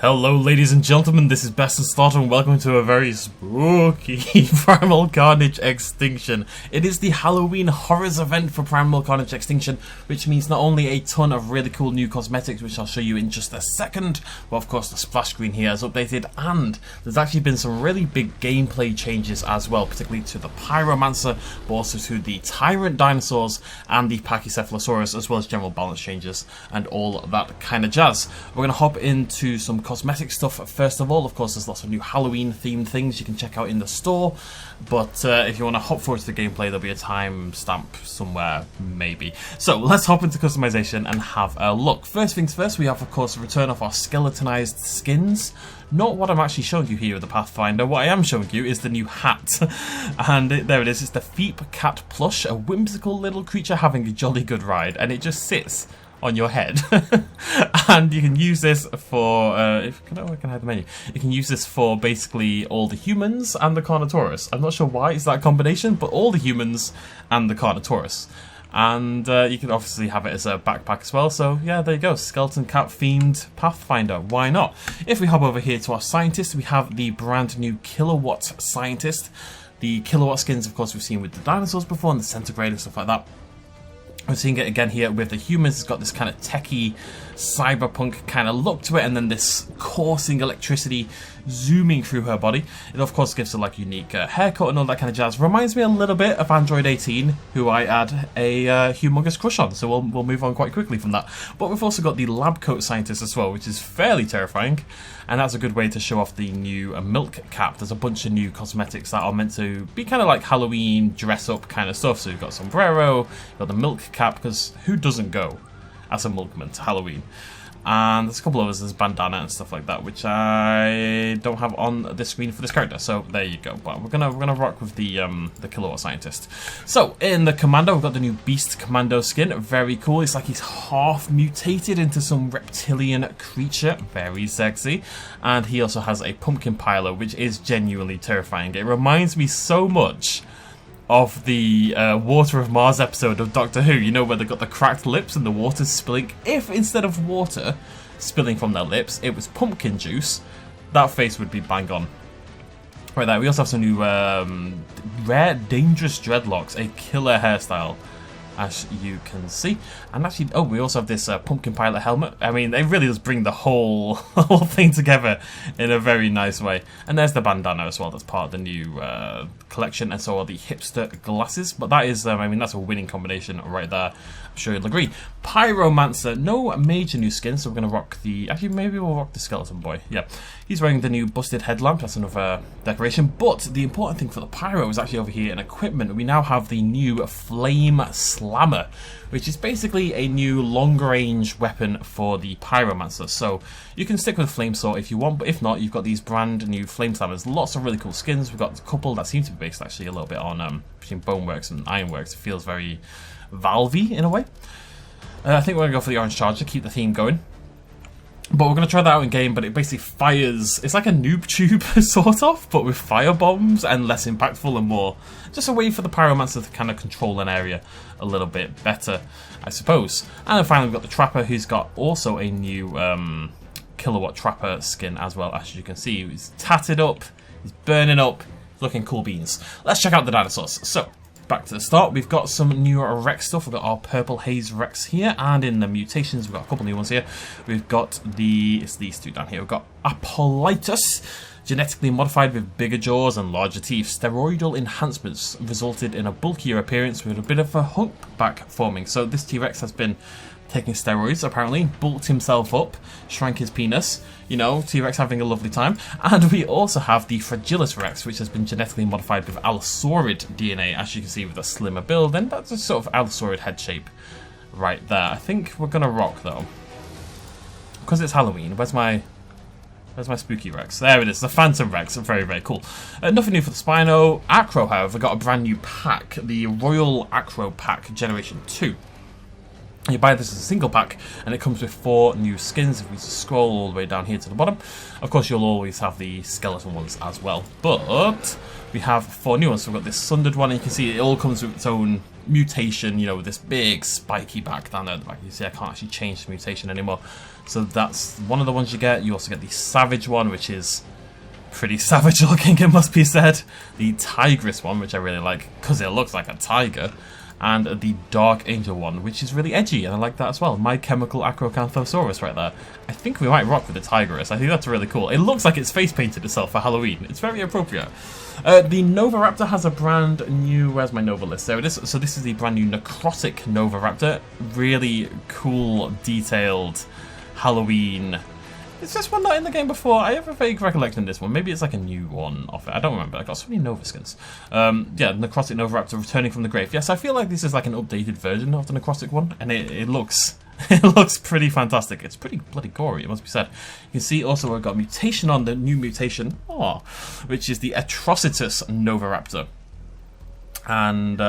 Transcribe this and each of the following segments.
Hello ladies and gentlemen, this is BestInSlot and welcome to a very spooky Primal Carnage Extinction. It is the Halloween Horrors event for Primal Carnage Extinction, which means not only a ton of really cool new cosmetics, which I'll show you in just a second, but of course the splash screen here is updated, and there's actually been some really big gameplay changes as well, particularly to the Pyromancer, but also to the Tyrant Dinosaurs and the Pachycephalosaurus, as well as general balance changes and all that kind of jazz. We're going to hop into some cosmetic stuff first of all. Of course, there's lots of new Halloween themed things you can check out in the store, but if you want to hop forward to the gameplay, there'll be a time stamp somewhere maybe. So let's hop into customization and have a look. First things first, we have of course a return of our skeletonized skins. Not what I'm actually showing you here with the Pathfinder. What I am showing you is the new hat. And there it is. It's the Feep Cat plush, a whimsical little creature having a jolly good ride, and it just sits on your head. And you can use this for I can hide the menu. You can use this for basically all the humans and the Carnotaurus. I'm not sure why it's that combination, but all the humans and the Carnotaurus. And you can obviously have it as a backpack as well. So yeah, there you go, skeleton cat themed Pathfinder. Why not? If we hop over here to our scientist, we have the brand new Kilowatt scientist. The Kilowatt skins, of course, we've seen with the dinosaurs before and the centigrade and stuff like that. We're seeing it again here with the humans. It's got this kind of techie, cyberpunk kind of look to it, and then this coursing electricity zooming through her body. It of course gives her like unique haircut and all that kind of jazz. Reminds me a little bit of Android 18, who I had a humongous crush on, so we'll move on quite quickly from that. But we've also got the lab coat scientist as well, which is fairly terrifying, and that's a good way to show off the new milk cap. There's a bunch of new cosmetics that are meant to be kind of like Halloween dress up kind of stuff. So you've got sombrero, you've got the milk cap, because who doesn't go as a milkman to Halloween? And there's a couple of others, there's bandana and stuff like that, which I don't have on the screen for this character. So there you go. But we're gonna rock with the Kilowatt scientist. So in the Commando, we've got the new Beast Commando skin. Very cool. It's like he's half mutated into some reptilian creature. Very sexy. And he also has a pumpkin piler, which is genuinely terrifying. It reminds me so much of the Water of Mars episode of Doctor Who, you know, where they've got the cracked lips and the water's spilling. If instead of water spilling from their lips, it was pumpkin juice, that face would be bang on. Right there, we also have some new rare dangerous dreadlocks, a killer hairstyle, as you can see. And actually, oh, we also have this pumpkin pilot helmet. I mean, it really does bring the whole thing together in a very nice way. And there's the bandana as well, that's part of the new collection, and so are the hipster glasses. But that is, I mean, that's a winning combination right there. I'm sure you'll agree. Pyromancer, no major new skins, so we're going to rock the... Actually, maybe we'll rock the skeleton boy. Yeah, he's wearing the new busted headlamp. That's another decoration. But the important thing for the pyro is actually over here in equipment. We now have the new Flame Slammer, which is basically a new long-range weapon for the Pyromancer. So you can stick with Flame Sword if you want, but if not, you've got these brand new Flame Slammers. Lots of really cool skins. We've got a couple that seem to be based actually a little bit on between Boneworks and Ironworks. It feels very Valve-y in a way. I think we're going to go for the Orange Charger, keep the theme going. But we're going to try that out in game, but it basically fires... It's like a noob tube, sort of, but with fire bombs and less impactful and more... Just a way for the Pyromancer to kind of control an area a little bit better, I suppose. And then finally we've got the Trapper, who's got also a new Kilowatt Trapper skin as well, as you can see. He's tatted up, he's burning up, looking cool beans. Let's check out the dinosaurs. So, back to the start, we've got some new Rex stuff. We've got our Purple Haze Rex here, and in the mutations, we've got a couple new ones here. We've got it's these two down here. We've got Apolitus, genetically modified with bigger jaws and larger teeth. Steroidal enhancements resulted in a bulkier appearance with a bit of a humpback forming. So this T-Rex has been taking steroids, apparently, bulked himself up, shrank his penis. You know, T-Rex having a lovely time. And we also have the Fragilis Rex, which has been genetically modified with Allosaurid DNA, as you can see, with a slimmer build. And that's a sort of Allosaurid head shape right there. I think we're going to rock, though. Because it's Halloween. Where's my spooky Rex? There it is, the Phantom Rex. Very, very cool. Nothing new for the Spino. Acro, however, got a brand new pack. The Royal Acro Pack Generation 2. You buy this as a single pack, and it comes with 4 new skins. If we scroll all the way down here to the bottom, of course you'll always have the skeleton ones as well. But we have 4 new ones. So we've got this sundered one, and you can see it all comes with its own mutation, you know, with this big spiky back down there at the back. You see I can't actually change the mutation anymore. So that's one of the ones you get. You also get the savage one, which is pretty savage looking, it must be said. The tigress one, which I really like because it looks like a tiger. And the Dark Angel one, which is really edgy, and I like that as well. My Chemical Acrocanthosaurus right there. I think we might rock with the Tigress. I think that's really cool. It looks like it's face painted itself for Halloween. It's very appropriate. The Nova Raptor has a brand new... Where's my Nova list? There it is. So this is the brand new Necrotic Nova Raptor. Really cool, detailed Halloween... Is this one not in the game before? I have a vague recollection of this one. Maybe it's like a new one off it. I don't remember. I got so many Nova skins. Yeah, Necrotic Nova Raptor returning from the grave. Yes, I feel like this is like an updated version of the Necrotic one, and it looks it looks pretty fantastic. It's pretty bloody gory, it must be said. You can see also we've got mutation on the new mutation, which is the Atrocitus Nova Raptor, and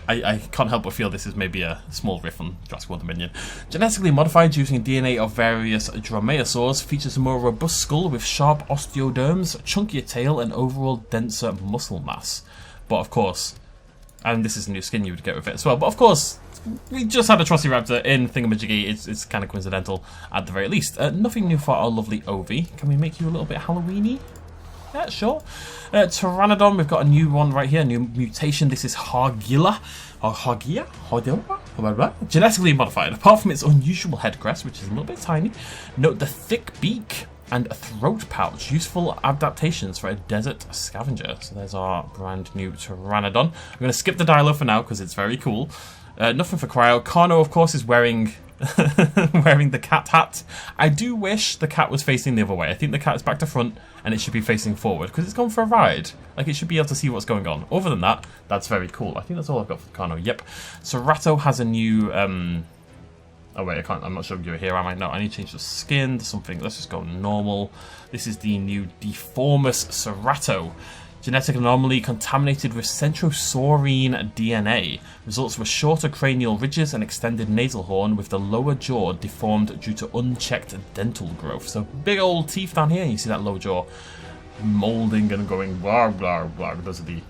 I can't help but feel this is maybe a small riff on Jurassic World Dominion. Genetically modified using DNA of various dromaeosaurs, features a more robust skull with sharp osteoderms, chunkier tail, and overall denser muscle mass. But of course, and this is a new skin you would get with it as well, but of course, we just had a Atrociraptor in Thingamajiggy. It's kind of coincidental at the very least. Nothing new for our lovely Ovi. Can we make you a little bit Halloween-y? Yeah, sure. Pteranodon, we've got a new one right here, a new mutation. This is Hargilla. Or Hargia? Genetically modified. Apart from its unusual head crest, which is a little bit tiny, note the thick beak and a throat pouch. Useful adaptations for a desert scavenger. So there's our brand new Pteranodon. I'm going to skip the Dilo for now because it's very cool. Nothing for Cryo. Carno, of course, is wearing... wearing the cat hat. I do wish the cat was facing the other way. I think the cat is back to front and it should be facing forward because it's gone for a ride. Like, it should be able to see what's going on. Other than that, that's very cool. I think that's all I've got for Carno. Yep. Cerato has a new oh wait, I'm not showing you here, am I? No, I need to change the skin to something. Let's just go normal. This is the new Deformus Cerato. Genetic anomaly contaminated with centrosaurine DNA. Results were shorter cranial ridges and extended nasal horn, with the lower jaw deformed due to unchecked dental growth. So big old teeth down here, and you see that lower jaw molding and going blah blah blah. Those are the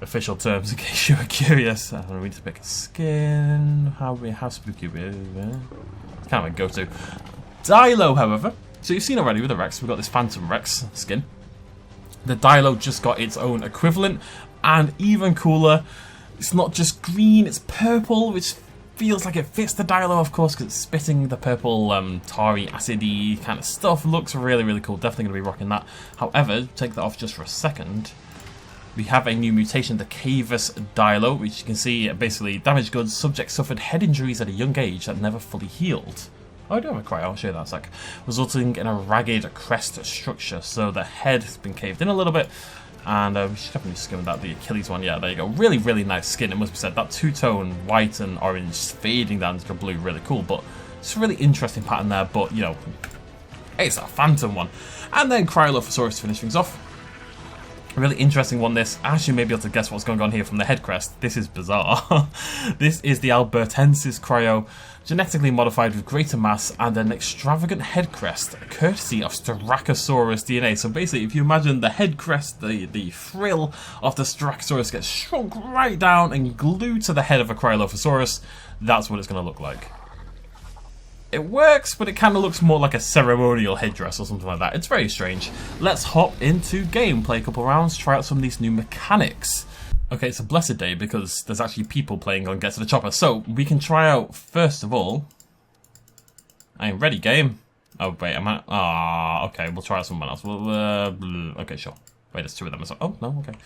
official terms in case you were curious. We need to pick a skin. How spooky it is. It's kind of a go-to. Dilo, however. So you've seen already with the Rex, we've got this Phantom Rex skin. The Dilo just got its own equivalent, and even cooler, it's not just green, it's purple, which feels like it fits the Dilo, of course, because it's spitting the purple, tarry, acidy kind of stuff. Looks really, really cool. Definitely going to be rocking that. However, take that off just for a second. We have a new mutation, the Cavus Dilo, which you can see basically damaged goods. Subject suffered head injuries at a young age that never fully healed. Oh, I do have a cryo, I'll show you that in a sec. Resulting in a ragged crest structure, so the head has been caved in a little bit, and we should definitely skim that, the Achilles one, yeah, there you go. Really, really nice skin, it must be said. That two-tone white and orange fading down to blue, really cool, but it's a really interesting pattern there, but, you know, it's a Phantom one. And then CRYOLOPHOSAURUS to finish things off. A really interesting one, this. I actually may be able to guess what's going on here from the head crest. This is bizarre. This is the Albertensis Cryo, genetically modified with greater mass and an extravagant head crest, courtesy of Styracosaurus DNA. So basically, if you imagine the head crest, the frill of the Styracosaurus gets shrunk right down and glued to the head of a CRYOLOPHOSAURUS, that's what it's going to look like. It works, but it kind of looks more like a ceremonial headdress or something like that. It's very strange. Let's hop into game, play a couple rounds, try out some of these new mechanics. Okay, it's a blessed day because there's actually people playing on Get to the Chopper. So we can try out, first of all... I'm ready, game. Oh, wait, am I... okay, we'll try out someone else. Okay, sure. Wait, there's two of them as well. Oh, no, okay.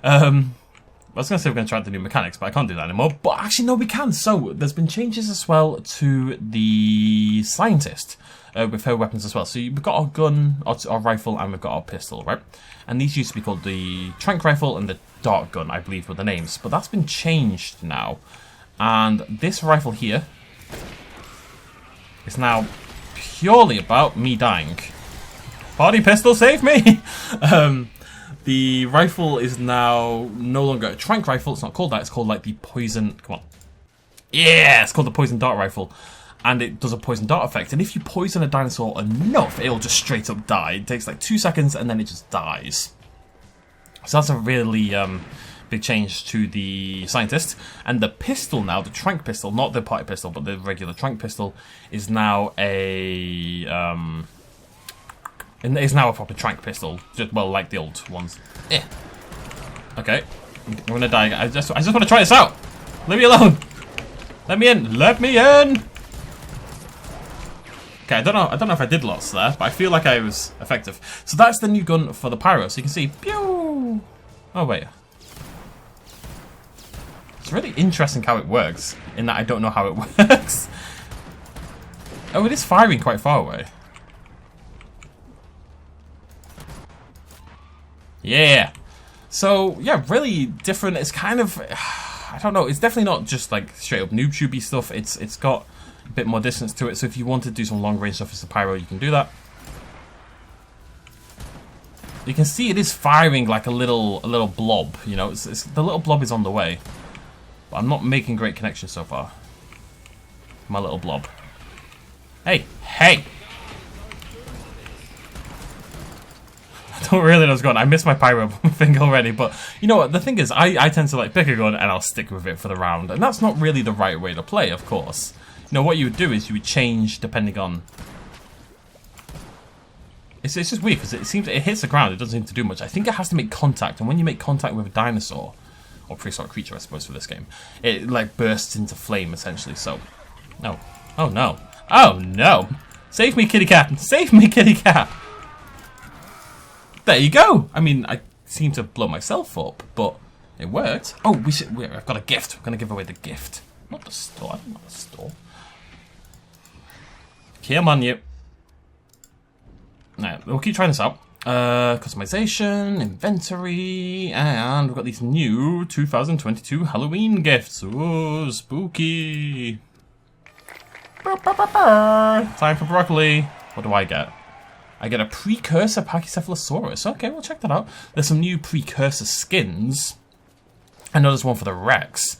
I was going to say we're going to try out the new mechanics, but I can't do that anymore. But actually, no, we can. So, there's been changes as well to the scientist with her weapons as well. So, we've got our gun, our rifle, and we've got our pistol, right? And these used to be called the Trank Rifle and the Dart Gun, I believe, were the names. But that's been changed now. And this rifle here is now purely about me dying. Party pistol, save me! The rifle is now no longer a trank rifle. It's not called that. It's called like the poison. Come on. Yeah, it's called the poison dart rifle. And it does a poison dart effect. And if you poison a dinosaur enough, it'll just straight up die. It takes like 2 seconds and then it just dies. So that's a really big change to the scientist. And the pistol now, the trank pistol, not the party pistol, but the regular trank pistol, is now a proper trank pistol. Just, well, like the old ones. Yeah. Okay. I'm gonna die. I just want to try this out. Leave me alone. Let me in. Let me in. Okay, I don't know if I did lots there, but I feel like I was effective. So that's the new gun for the Pyro. So you can see, pew! Oh wait. It's really interesting how it works, in that I don't know how it works. Oh, it is firing quite far away. Yeah. So, yeah, really different. It's kind of, I don't know, it's definitely not just like straight up noob tubey stuff. It's got a bit more distance to it, so if you want to do some long range stuff as a Pyro, you can do that. You can see it is firing like a little blob, you know, the little blob is on the way. But I'm not making great connections so far. My little blob. Hey, hey! I don't really know what's going on. I missed my Pyro thing already, but you know what, the thing is, I tend to like pick a gun and I'll stick with it for the round, and that's not really the right way to play, of course. You know, what you would do is you would change depending on... It's just weird, because it seems it hits the ground, it doesn't seem to do much. I think it has to make contact, and when you make contact with a dinosaur, or prehistoric creature, I suppose, for this game, it, like, bursts into flame, essentially, so... No. Oh, no. Oh, no! Save me, kitty cat! Save me, kitty cat! There you go! I mean, I seem to blow myself up, but it worked. Oh, I've got a gift. We're going to give away the gift. Not the store. I don't want the store. Come on, you. Now, we'll keep trying this out. Customization, inventory, and we've got these new 2022 Halloween gifts. Ooh, spooky. Time for broccoli. What do I get? I get a precursor Pachycephalosaurus. Okay, we'll check that out. There's some new precursor skins. I know there's one for the Rex.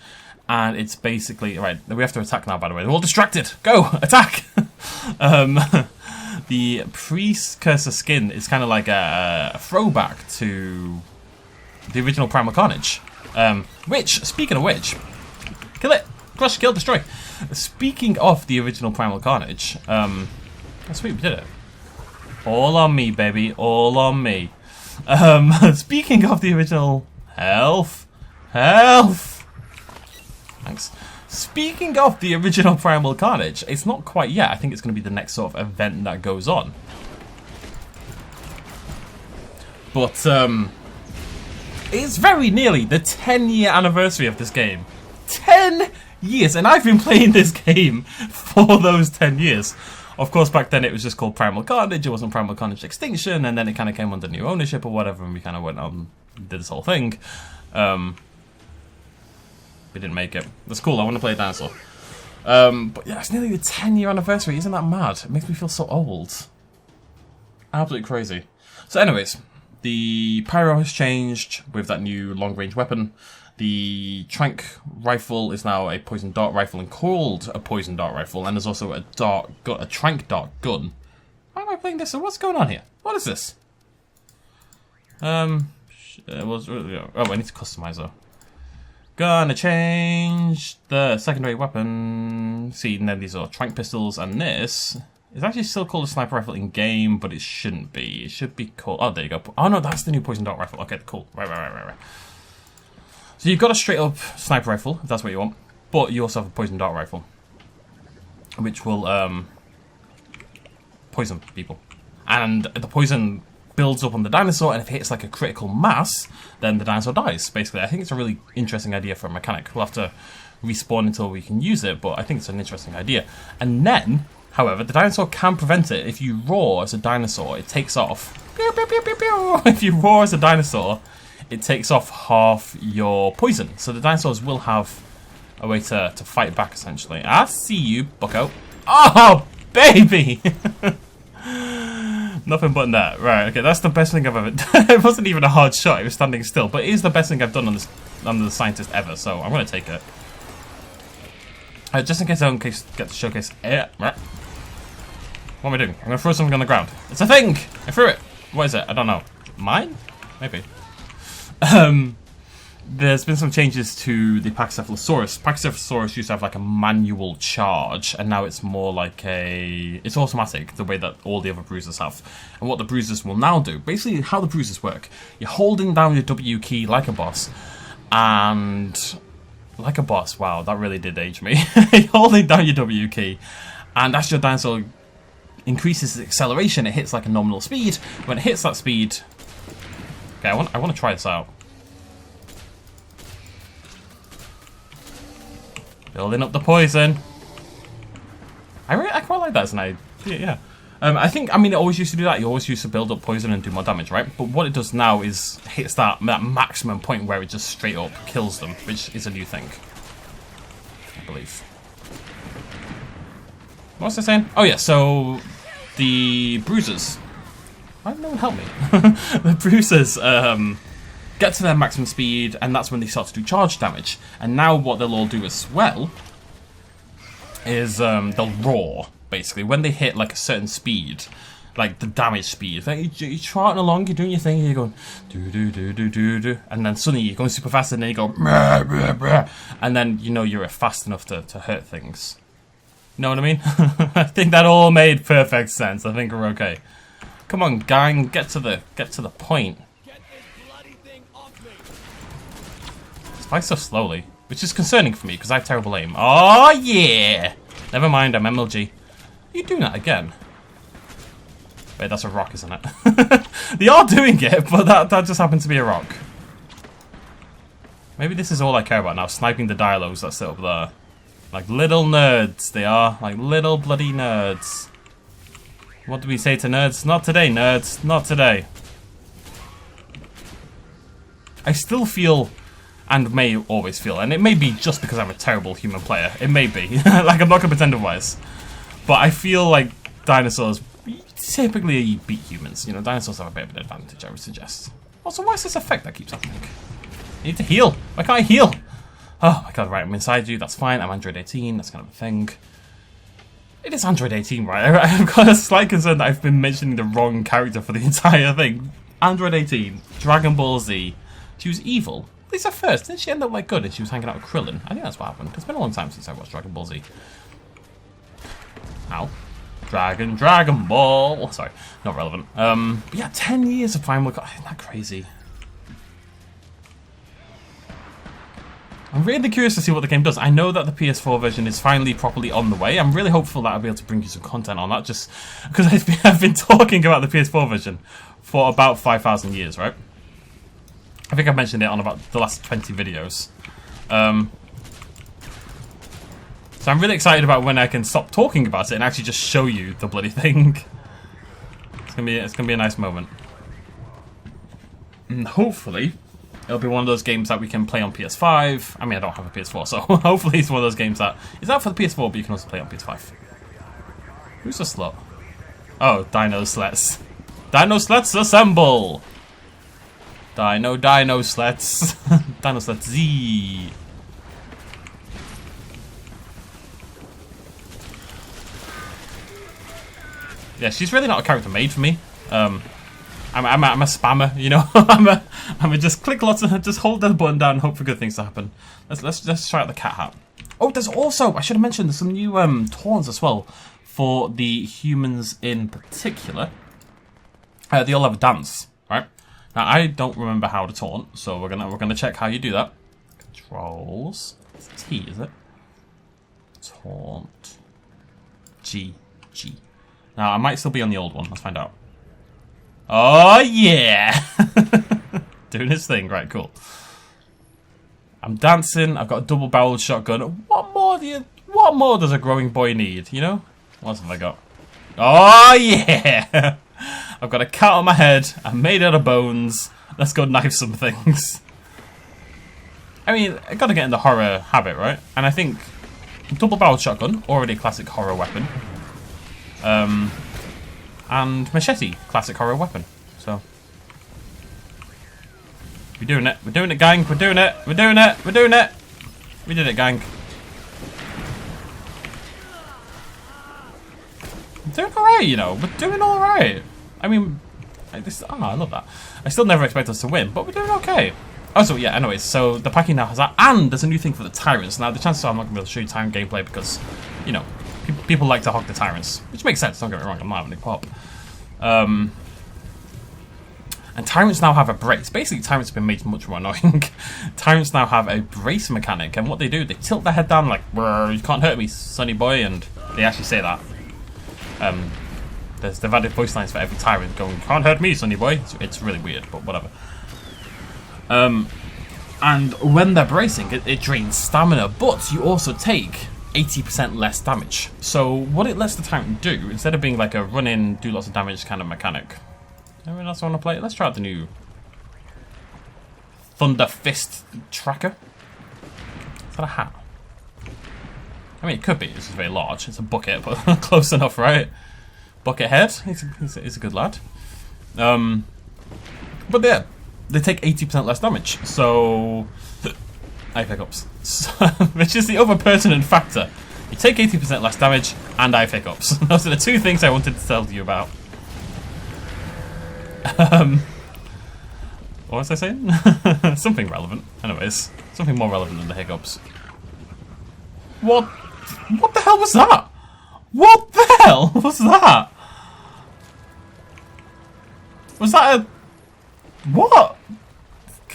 And it's basically... Right, we have to attack now, by the way. They're all distracted. Go! Attack! The precursor skin is kind of like a throwback to the original Primal Carnage. Which, speaking of which... Kill it! Crush, kill, destroy! Speaking of the original Primal Carnage... oh, sweet, we did it. All on me, baby. All on me. Speaking of the original... Health! Health! Thanks. Speaking of the original Primal Carnage, it's not quite yet. I think it's going to be the next sort of event that goes on. But, it's very nearly the 10-year anniversary of this game. 10 years! And I've been playing this game for those 10 years. Of course, back then it was just called Primal Carnage. It wasn't Primal Carnage Extinction. And then it kind of came under new ownership or whatever. And we kind of went on and did this whole thing. We didn't make it. That's cool, I want to play a dinosaur. But yeah, it's nearly the 10-year anniversary. Isn't that mad? It makes me feel so old. Absolutely crazy. So anyways, the Pyro has changed with that new long-range weapon. The trank rifle is now a poison dart rifle and called a poison dart rifle. And there's also a trank dart gun. Why am I playing this? What's going on here? What is this? I need to customize though. Gonna change the secondary weapon. See, and then these are trank pistols, and this is actually still called a sniper rifle in game, but it shouldn't be. It should be called. Oh, there you go. Oh no, that's the new poison dart rifle. Okay, cool. Right. So you've got a straight up sniper rifle, if that's what you want, but you also have a poison dart rifle, which will poison people, and the poison builds up on the dinosaur, and if it hits like a critical mass, then the dinosaur dies, basically. I think it's a really interesting idea for a mechanic. We'll have to respawn until we can use it, but I think it's an interesting idea. And then, however, the dinosaur can prevent it. If you roar as a dinosaur, it takes off. Pew, pew, pew, pew, pew. If you roar as a dinosaur, it takes off half your poison. So the dinosaurs will have a way to fight back, essentially. I see you, bucko. Oh, baby! Nothing but that. Right, okay, that's the best thing I've ever done. It wasn't even a hard shot, it was standing still. But it is the best thing I've done on the scientist ever, so I'm going to take it. Just in case I don't get to showcase it. What am I doing? I'm going to throw something on the ground. It's a thing! I threw it. What is it? I don't know. Mine? Maybe. There's been some changes to the Pachycephalosaurus. Pachycephalosaurus used to have like a manual charge, and now it's more like it's automatic, the way that all the other bruisers have. And what the bruisers will now do, basically how the bruisers work, you're holding down your W key like a boss, and... Like a boss, wow, that really did age me. You're holding down your W key, and as your dinosaur increases its acceleration, it hits like a nominal speed. When it hits that speed... Okay, I want to try this out. Building up the poison. I quite like that as an idea, yeah. I mean, it always used to do that. You always used to build up poison and do more damage, right? But what it does now is hits that maximum point where it just straight up kills them, which is a new thing, I believe. What was I saying? Oh yeah, so the bruisers. Why did no one help me? The bruisers get to their maximum speed, and that's when they start to do charge damage. And now what they'll all do as well is they'll roar. Basically, when they hit like a certain speed, like the damage speed, like you're trotting along, you're doing your thing, you're going do do do do do do, and then suddenly you're going super fast, and then you go brah, brah, brah, and then you know you're fast enough to hurt things. You know what I mean? I think that all made perfect sense. I think we're okay. Come on, gang, get to the point. Spike so slowly, which is concerning for me because I have terrible aim. Oh yeah! Never mind, I'm MLG. Are you doing that again? Wait, that's a rock, isn't it? They are doing it, but that just happened to be a rock. Maybe this is all I care about now, sniping the dialogues that sit up there. Like little nerds, they are. Like little bloody nerds. What do we say to nerds? Not today, nerds. Not today. I still feel, and may always feel, and it may be just because I'm a terrible human player. It may be. Like, I'm not going to pretend otherwise. But I feel like dinosaurs typically beat humans. You know, dinosaurs have a bit of an advantage, I would suggest. Also, why is this effect that keeps happening? I need to heal. Why can't I heal? Oh my god, right, I'm inside you. That's fine. I'm Android 18. That's kind of a thing. It is Android 18, right? I've got a slight concern that I've been mentioning the wrong character for the entire thing. Android 18, Dragon Ball Z. She was evil. At least at first. Didn't she end up like good and she was hanging out with Krillin? I think that's what happened. It's been a long time since I watched Dragon Ball Z. Ow. Dragon Ball. Sorry, not relevant. But yeah, 10 years of Primal Carnage. Isn't that crazy? I'm really curious to see what the game does. I know that the PS4 version is finally properly on the way. I'm really hopeful that I'll be able to bring you some content on that, just because I've been talking about the PS4 version for about 5,000 years, right? I think I've mentioned it on about the last 20 videos. So I'm really excited about when I can stop talking about it and actually just show you the bloody thing. It's gonna be a nice moment. And hopefully, it'll be one of those games that we can play on PS5. I mean, I don't have a PS4, so hopefully it's one of those games that is out for the PS4, but you can also play on PS5. Who's the slot? Oh, DinoSlets. DinoSlets assemble! DinoSlets. DinoSlets Z. Yeah, she's really not a character made for me. I'm a spammer, you know. I'm a just click lots of, just hold the button down and hope for good things to happen. Let's try out the cat hat. Oh, there's also, I should have mentioned, there's some new taunts as well for the humans in particular. They all have a dance, right? Now I don't remember how to taunt, so we're gonna check how you do that. Controls. It's T, is it? Taunt. G. Now I might still be on the old one. Let's find out. Oh yeah! Doing his thing, right? Cool. I'm dancing. I've got a double-barreled shotgun. What more does a growing boy need? You know? What else have I got? Oh yeah! I've got a cat on my head. I'm made out of bones. Let's go knife some things. I mean, I gotta get in the horror habit, right? And I think double-barreled shotgun, already a classic horror weapon. And machete, classic horror weapon. So we're doing it, gang. We're doing it. We did it, gang. doing alright, you know. We're doing alright. I mean, I love that. I still never expect us to win, but we're doing okay. Oh, so yeah, anyways, so the Pachy now has that, and there's a new thing for the Tyrants. Now, the chances are I'm not going to be able to show you Tyrant gameplay because, you know, people like to hog the Tyrants, which makes sense, don't get me wrong, I'm not having a pop. And Tyrants now have a brace. Basically, Tyrants have been made much more annoying. Tyrants now have a brace mechanic, and what they do, they tilt their head down like, you can't hurt me, sonny boy, and they actually say that. They've added voice lines for every Tyrant going, can't hurt me, sonny boy. It's really weird, but whatever. And when they're bracing, it drains stamina, but you also take 80% less damage. So what it lets the Tyrant do, instead of being like a run-in, do lots of damage kind of mechanic, anyone else want to play it? Let's try out the new Thunder Fist Tracker. Is that a hat? I mean, it could be. This is very large. It's a bucket, but close enough, right? Bucket head. He's a good lad. But yeah, they take 80% less damage. So I have hiccups, which is the other pertinent factor. You take 80% less damage, and I have hiccups. Those are the two things I wanted to tell you about. What was I saying? Something relevant. Anyways, something more relevant than the hiccups. What the hell was that? What the hell was that? Was that a... What?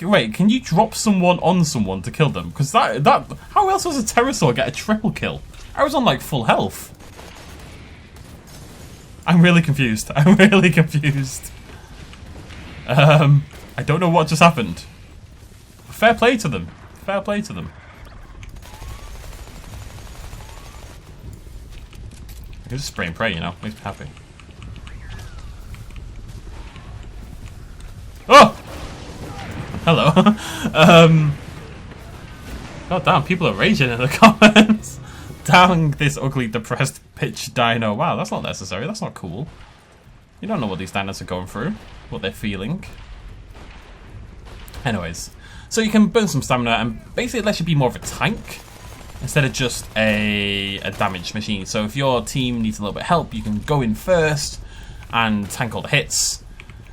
Wait, can you drop someone on someone to kill them? Because that... How else does a pterosaur get a triple kill? I was on, like, full health. I'm really confused. I'm really confused. I don't know what just happened. Fair play to them. Fair play to them. I can just spray and pray, you know. Makes me happy. Oh! Hello. God damn, people are raging in the comments. Dang this ugly, depressed pitch dino. Wow, that's not necessary. That's not cool. You don't know what these dinos are going through. What they're feeling. Anyways. So you can burn some stamina and basically it lets you be more of a tank instead of just a damage machine. So if your team needs a little bit of help, you can go in first and tank all the hits.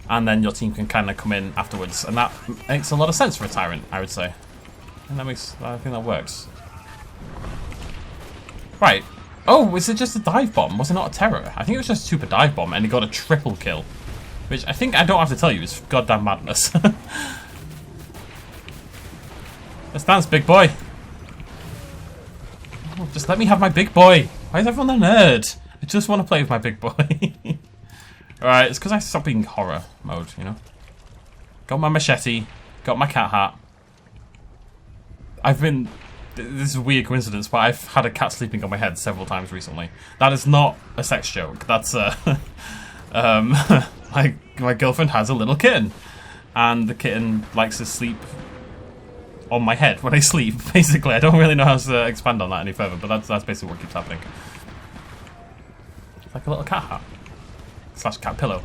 And then your team can kind of come in afterwards. And that makes a lot of sense for a Tyrant, I would say. And I think that works. Right. Oh, was it just a dive bomb? Was it not a terror? I think it was just a super dive bomb and it got a triple kill. Which I think I don't have to tell you is goddamn madness. Let's dance, big boy. Oh, just let me have my big boy. Why is everyone a nerd? I just want to play with my big boy. Alright, it's because I stopped being horror mode, you know. Got my machete, got my cat hat. This is a weird coincidence, but I've had a cat sleeping on my head several times recently. That is not a sex joke. That's my girlfriend has a little kitten, and the kitten likes to sleep on my head when I sleep. Basically, I don't really know how to expand on that any further, but that's basically what keeps happening. It's like a little cat hat. / cat pillow.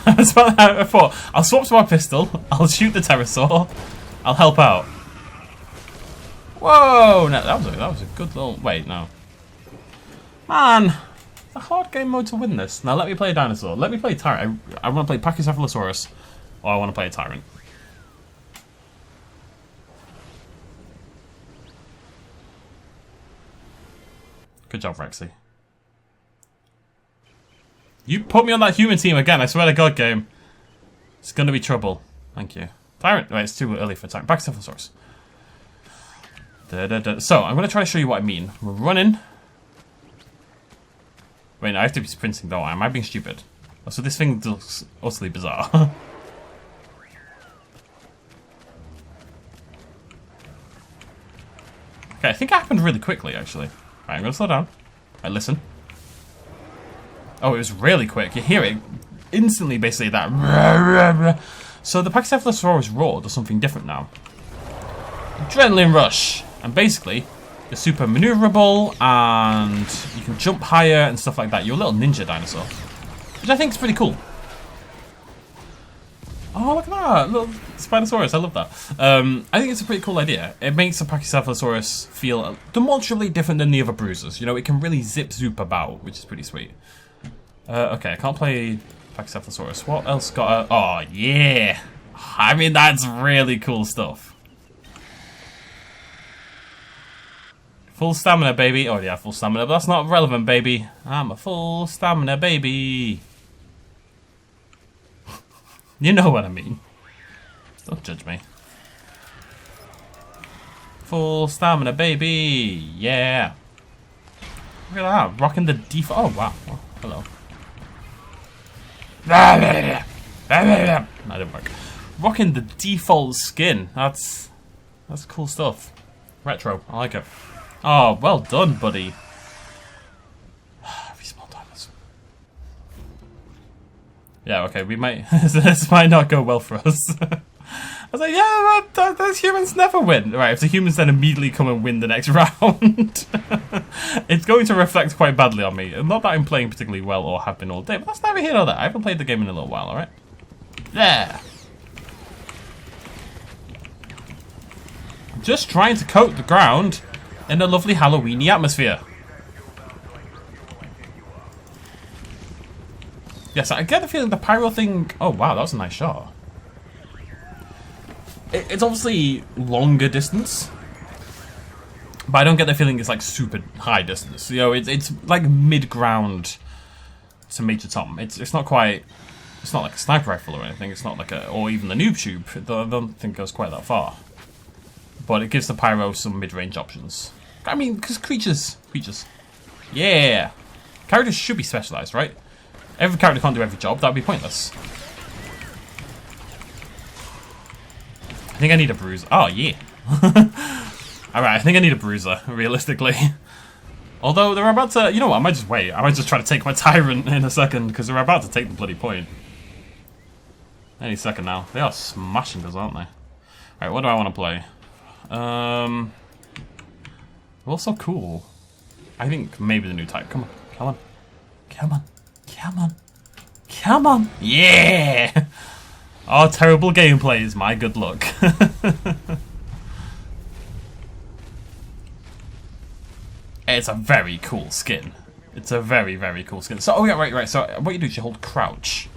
That's what I thought. I'll swap to my pistol. I'll shoot the pterosaur. I'll help out. Whoa! No, that was a good little. Wait, no. Man, it's a hard game mode to win this. Now let me play a dinosaur. Let me play a Tyrant. I want to play Pachycephalosaurus, or I want to play a Tyrant. Good job, Rexy. You put me on that human team again, I swear to God, game. It's gonna be trouble. Thank you. Tyrant. Wait, it's too early for Tyrant. Pachycephalosaurus. So, I'm gonna try to show you what I mean. We're running. Wait, no, I have to be sprinting though. Am I being stupid? Oh, so this thing looks utterly bizarre. Okay, I think it happened really quickly, actually. Right, I'm gonna slow down. Right, listen. Oh, it was really quick. You hear it instantly, basically, that. So the Pachycephalosaurus roar does something different now. Adrenaline rush. And basically, you're super maneuverable, and you can jump higher and stuff like that. You're a little ninja dinosaur. Which I think is pretty cool. Oh, look at that. Little Spinosaurus. I love that. I think it's a pretty cool idea. It makes the Pachycephalosaurus feel demonstrably different than the other bruisers. You know, it can really zip-zoop about, which is pretty sweet. Okay, I can't play Pachycephalosaurus. What else got? Oh, yeah! I mean, that's really cool stuff. Full stamina, baby. Oh, yeah, full stamina, but that's not relevant, baby. I'm a full stamina, baby. You know what I mean. Don't judge me. Full stamina, baby. Yeah. Look at that. Rocking the default. Oh, wow. Oh, hello. That didn't work. Rocking the default skin. That's cool stuff. Retro. I like it. Oh, well done, buddy. Respawn timers. Yeah, okay, we might... this might not go well for us. I was like, yeah, those humans never win. Right, if the humans then immediately come and win the next round, it's going to reflect quite badly on me. Not that I'm playing particularly well or have been all day, but that's neither here nor there. I haven't played the game in a little while, alright? There! Just trying to coat the ground in a lovely Halloween-y atmosphere. Yes, I get the feeling the pyro thing... Oh, wow, that was a nice shot. It's obviously longer distance, but I don't get the feeling it's like super high distance. You know, it's like mid-ground to Major Tom. It's not quite... It's not like a sniper rifle or anything. It's not like a... Or even the noob tube. I don't think it goes quite that far. But it gives the pyro some mid-range options. I mean, because creatures. Yeah. Characters should be specialized, right? Every character can't do every job. That would be pointless. I think I need a bruiser. Oh, yeah. Alright, I think I need a bruiser, realistically. Although, they're about to... You know what, I might just wait. I might just try to take my Tyrant in a second, because they're about to take the bloody point. Any second now. They are smashing us, aren't they? Alright, what do I want to play? Also cool. I think maybe the new type. Come on, come on. Come on, come on. Come on! Yeah! Oh, terrible gameplay is my good luck. It's a very cool skin. It's a very, very cool skin. So, oh yeah, right. So, what you do is you hold crouch.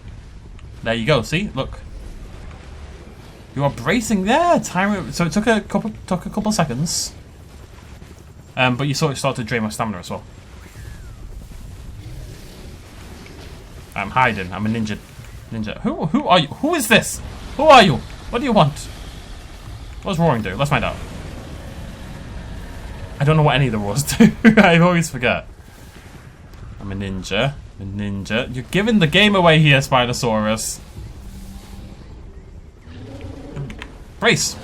There you go. See, look. You are bracing there, Tyrant. So it took a couple seconds. But you saw it start to drain my stamina as well. I'm hiding. I'm a ninja. Who are you? Who is this? Who are you? What do you want? What does roaring do? Let's find out. I don't know what any of the roars do. I always forget. I'm a ninja. You're giving the game away here, Spinosaurus. Brace.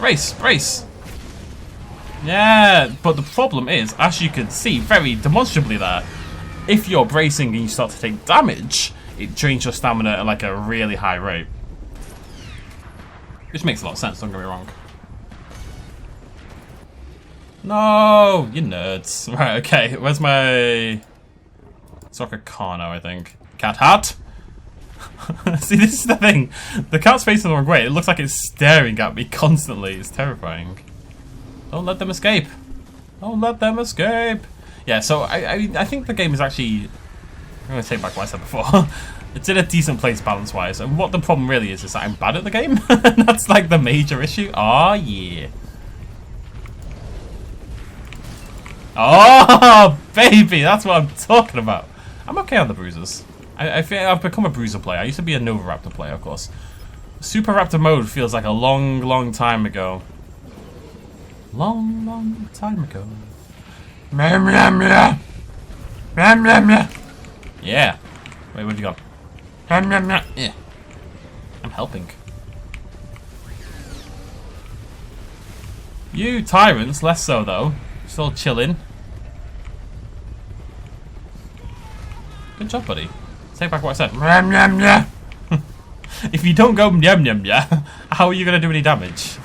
Yeah, but the problem is, as you can see very demonstrably there, if you're bracing and you start to take damage, it drains your stamina at like a really high rate. Which makes a lot of sense, don't get me wrong. No, you nerds. Right, okay, where's my... Soccer Carno, I think. Cat hat? See, this is the thing. The cat's facing the wrong way. It looks like it's staring at me constantly. It's terrifying. Don't let them escape. Don't let them escape. Yeah, so I think the game is actually... I'm going to take back what I said before. It's in a decent place balance-wise. And what the problem really is that I'm bad at the game. That's like the major issue. Oh, yeah. Oh, baby. That's what I'm talking about. I'm okay on the bruisers. I feel I've become a bruiser player. I used to be a Nova Raptor player, of course. Super Raptor mode feels like a long time ago. Long time ago. Yeah. Wait, where'd you go? Yeah. I'm helping. You tyrants, less so though. Still chilling. Good job, buddy. Take back what I said. If you don't go how are you gonna do any damage?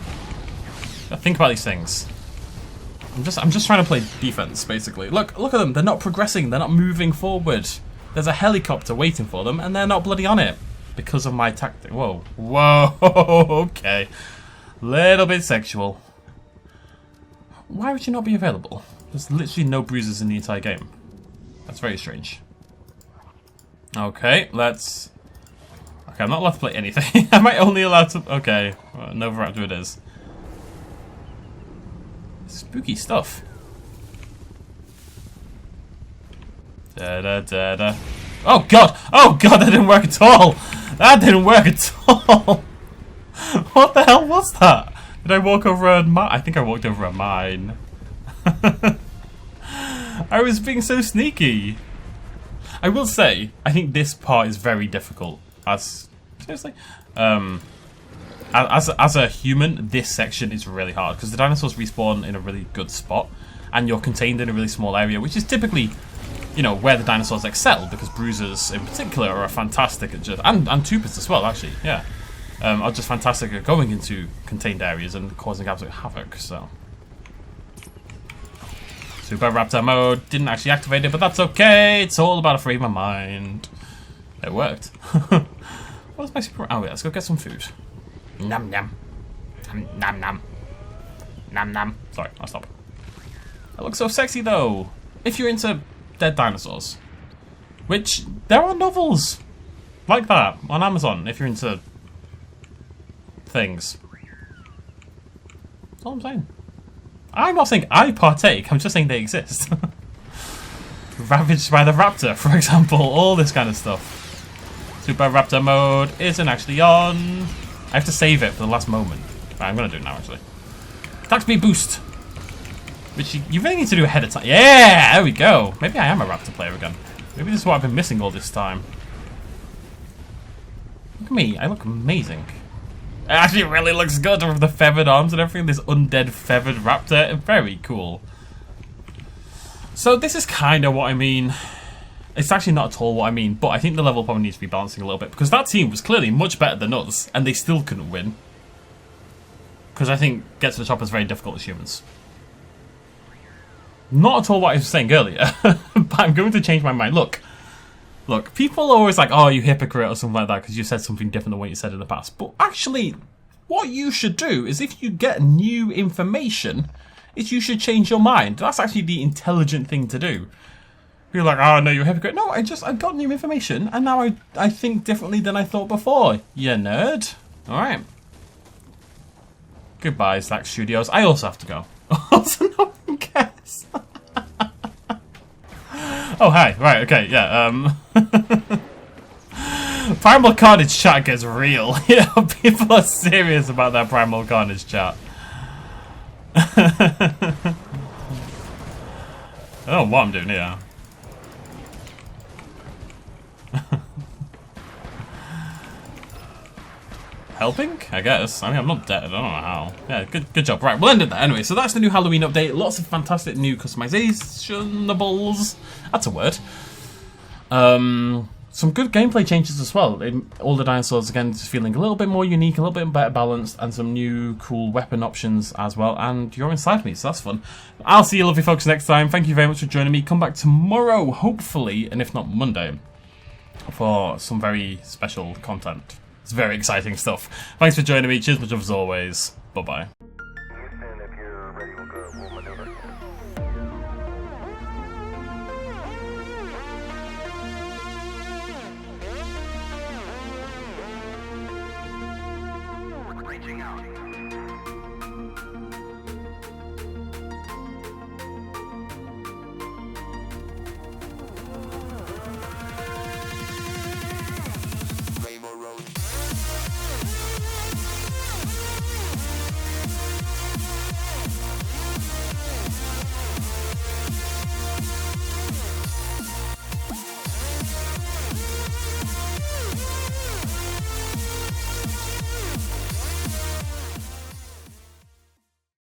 Think about these things. I'm just trying to play defense, basically. Look at them. They're not progressing. They're not moving forward. There's a helicopter waiting for them, and they're not bloody on it because of my tactic. Whoa, okay. Little bit sexual. Why would you not be available? There's literally no bruises in the entire game. That's very strange. Okay, let's... Okay, I'm not allowed to play anything. Am I only allowed to... Okay, Novoraptor it is. Spooky stuff. Da-da-da-da. Oh god! Oh god, that didn't work at all! That didn't work at all! What the hell was that? Did I walk over a mine? I think I walked over a mine. I was being so sneaky. I will say, I think this part is very difficult. Seriously? As a human, this section is really hard because the dinosaurs respawn in a really good spot and you're contained in a really small area, which is typically, you know, where the dinosaurs excel, because bruisers in particular are fantastic at just, and tupers as well, actually, yeah. Are just fantastic at going into contained areas and causing absolute havoc, so. Super Raptor mode, didn't actually activate it, but that's okay, it's all about a frame of mind. It worked. What is my super... Oh, yeah, let's go get some food. Nom nom. Nom nom. Nom nom. Sorry, I'll stop. That looks so sexy, though. If you're into dead dinosaurs. Which, there are novels like that on Amazon, if you're into things. That's all I'm saying. I'm not saying I partake, I'm just saying they exist. Ravaged by the Raptor, for example. All this kind of stuff. Super Raptor mode isn't actually on. I have to save it for the last moment. Right, I'm going to do it now, actually. Attack speed boost. Which you really need to do ahead of time. Yeah, there we go. Maybe I am a Raptor player again. Maybe this is what I've been missing all this time. Look at me. I look amazing. It actually really looks good with the feathered arms and everything. This undead feathered Raptor. Very cool. So this is kind of what I mean. It's actually not at all what I mean, but I think the level probably needs to be balancing a little bit, because that team was clearly much better than us, and they still couldn't win. Because I think Get to the Chopper is very difficult as humans. Not at all what I was saying earlier, but I'm going to change my mind. Look, people are always like, oh, you hypocrite or something like that because you said something different than what you said in the past. But actually, what you should do is, if you get new information, is you should change your mind. That's actually the intelligent thing to do. You're like, oh no, you're a hypocrite. No, I got new information, and now I think differently than I thought before. You nerd. Alright. Goodbye, Slack Studios. I also have to go. Also, no one cares. Oh, hi. Right, okay, yeah, Primal Carnage chat gets real. Yeah, people are serious about that Primal Carnage chat. I don't know what I'm doing here. Helping? I guess. I mean, I'm not dead. I don't know how. Yeah, good job. Right, we'll end it there. Anyway, so that's the new Halloween update. Lots of fantastic new customizationables. That's a word. Some good gameplay changes as well. All the dinosaurs, again, just feeling a little bit more unique, a little bit better balanced, and some new cool weapon options as well. And you're inside me, so that's fun. I'll see you lovely folks next time. Thank you very much for joining me. Come back tomorrow, hopefully, and if not Monday, for some very special content. It's very exciting stuff. Thanks for joining me. Cheers much as always. Bye-bye. Reaching out.